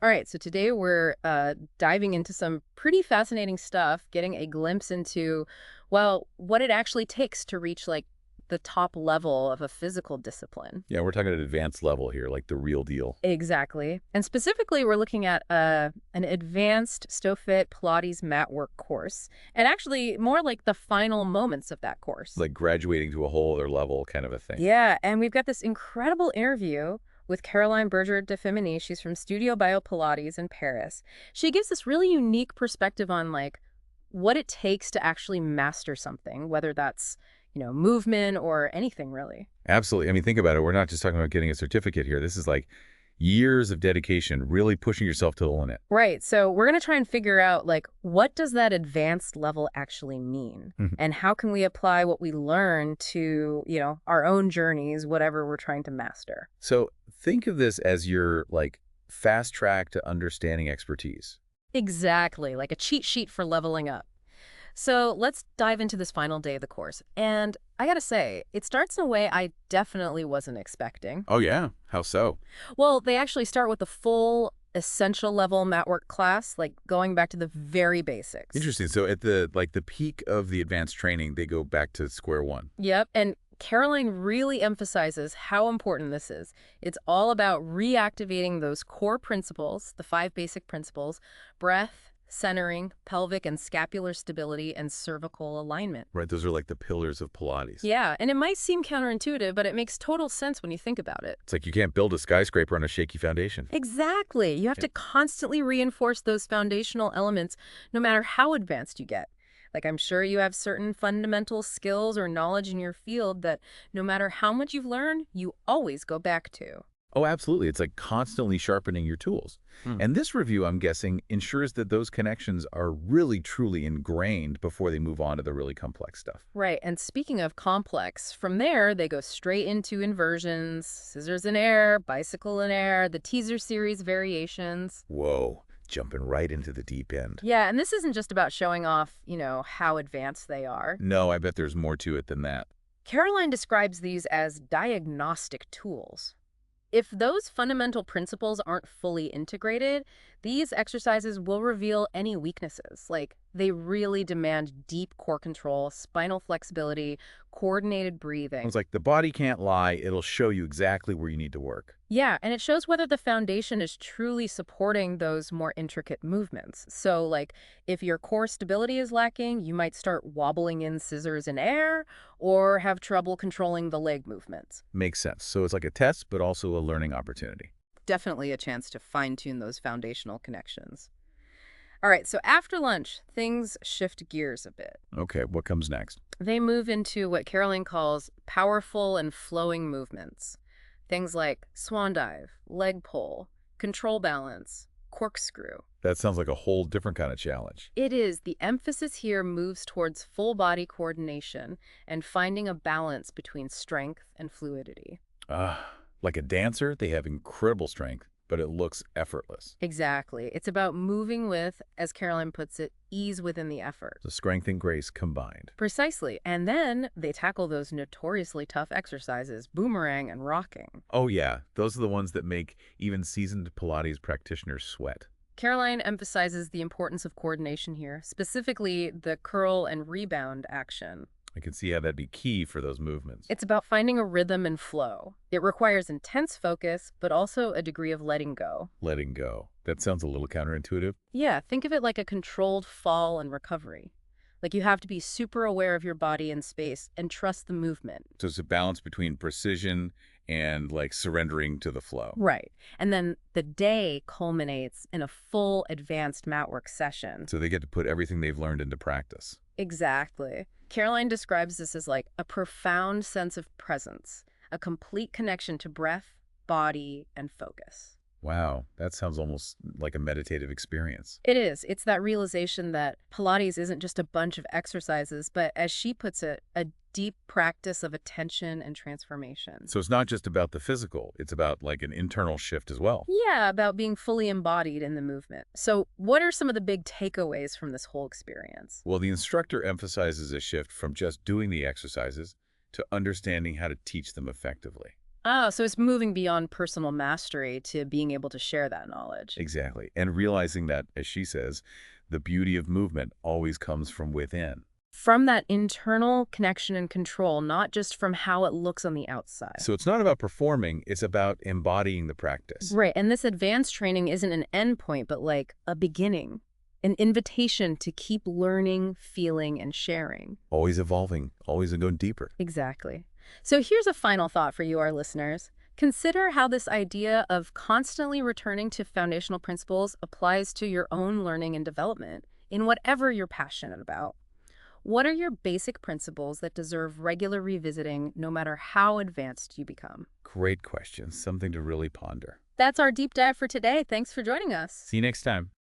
All right, so today we're diving into some pretty fascinating stuff, getting a glimpse into, well, what it actually takes to reach like the top level of a physical discipline. Yeah, we're talking at advanced level here, like the real deal. Exactly. And specifically, we're looking at an advanced StoFit Pilates Matwork course, and actually more like the final moments of that course. Like graduating to a whole other level kind of a thing. Yeah, and we've got this incredible interview with Caroline Berger de Femini. She's from Studio Bio Pilates in Paris. She gives this really unique perspective on like what it takes to actually master something, whether that's, movement or anything really. Absolutely. I mean, think about it. We're not just talking about getting a certificate here. This is like years of dedication, really pushing yourself to the limit. Right. So we're going to try and figure out like what does that advanced level actually mean? Mhm. And how can we apply what we learn to, our own journeys, whatever we're trying to master? So think of this as your like fast track to understanding expertise. Exactly, like a cheat sheet for leveling up. So let's dive into this final day of the course. And I gotta say, it starts in a way I definitely wasn't expecting. Oh, yeah. How so? Well, they actually start with the full essential level Matwork class, like going back to the very basics. Interesting. So at the peak of the advanced training, they go back to square one. Yep. And Caroline really emphasizes how important this is. It's all about reactivating those core principles, the five basic principles: breath, centering, pelvic and scapular stability, and cervical alignment. Right? Those are like the pillars of Pilates. Yeah, and it might seem counterintuitive, but it makes total sense when you think about it. It's like you can't build a skyscraper on a shaky foundation. Exactly. You have Yeah. to constantly reinforce those foundational elements no matter how advanced you get. Like, I'm sure you have certain fundamental skills or knowledge in your field that no matter how much you've learned, you always go back to. Oh, absolutely. It's like constantly sharpening your tools. Hmm. And this review, I'm guessing, ensures that those connections are really, truly ingrained before they move on to the really complex stuff. Right. And speaking of complex, from there, they go straight into inversions, scissors in air, bicycle in air, the teaser series variations. Whoa, jumping right into the deep end. Yeah, and this isn't just about showing off, how advanced they are. No, I bet there's more to it than that. Caroline describes these as diagnostic tools. If those fundamental principles aren't fully integrated, these exercises will reveal any weaknesses. Like, they really demand deep core control, spinal flexibility, coordinated breathing. It's like the body can't lie. It'll show you exactly where you need to work. Yeah, and it shows whether the foundation is truly supporting those more intricate movements. So, like, if your core stability is lacking, you might start wobbling in scissors in air or have trouble controlling the leg movements. Makes sense. So it's like a test, but also a learning opportunity. Definitely a chance to fine-tune those foundational connections. All right, so after lunch, things shift gears a bit. Okay, what comes next? They move into what Caroline calls powerful and flowing movements. Things like swan dive, leg pull, control balance, corkscrew. That sounds like a whole different kind of challenge. It is. The emphasis here moves towards full body coordination and finding a balance between strength and fluidity. Like a dancer, they have incredible strength, but it looks effortless. Exactly. It's about moving with, as Caroline puts it, ease within the effort. The strength and grace combined. Precisely. And then they tackle those notoriously tough exercises, boomerang and rocking. Oh, yeah. Those are the ones that make even seasoned Pilates practitioners sweat. Caroline emphasizes the importance of coordination here, specifically the curl and rebound action. I can see how that'd be key for those movements. It's about finding a rhythm and flow. It requires intense focus, but also a degree of letting go. Letting go. That sounds a little counterintuitive. Yeah, think of it like a controlled fall and recovery. Like, you have to be super aware of your body and space and trust the movement. So it's a balance between precision and like surrendering to the flow. Right. And then the day culminates in a full advanced Matwork session. So they get to put everything they've learned into practice. Exactly. Caroline describes this as like a profound sense of presence, a complete connection to breath, body, and focus. Wow, that sounds almost like a meditative experience. It is. It's that realization that Pilates isn't just a bunch of exercises, but as she puts it, a deep practice of attention and transformation. So it's not just about the physical, it's about like an internal shift as well. Yeah, about being fully embodied in the movement. So what are some of the big takeaways from this whole experience? Well, the instructor emphasizes a shift from just doing the exercises to understanding how to teach them effectively. Oh, so it's moving beyond personal mastery to being able to share that knowledge. Exactly. And realizing that, as she says, the beauty of movement always comes from within. From that internal connection and control, not just from how it looks on the outside. So it's not about performing, it's about embodying the practice. Right, and this advanced training isn't an endpoint, but like a beginning, an invitation to keep learning, feeling, and sharing. Always evolving, always going deeper. Exactly. So here's a final thought for you, our listeners. Consider how this idea of constantly returning to foundational principles applies to your own learning and development in whatever you're passionate about. What are your basic principles that deserve regular revisiting no matter how advanced you become? Great question. Something to really ponder. That's our deep dive for today. Thanks for joining us. See you next time.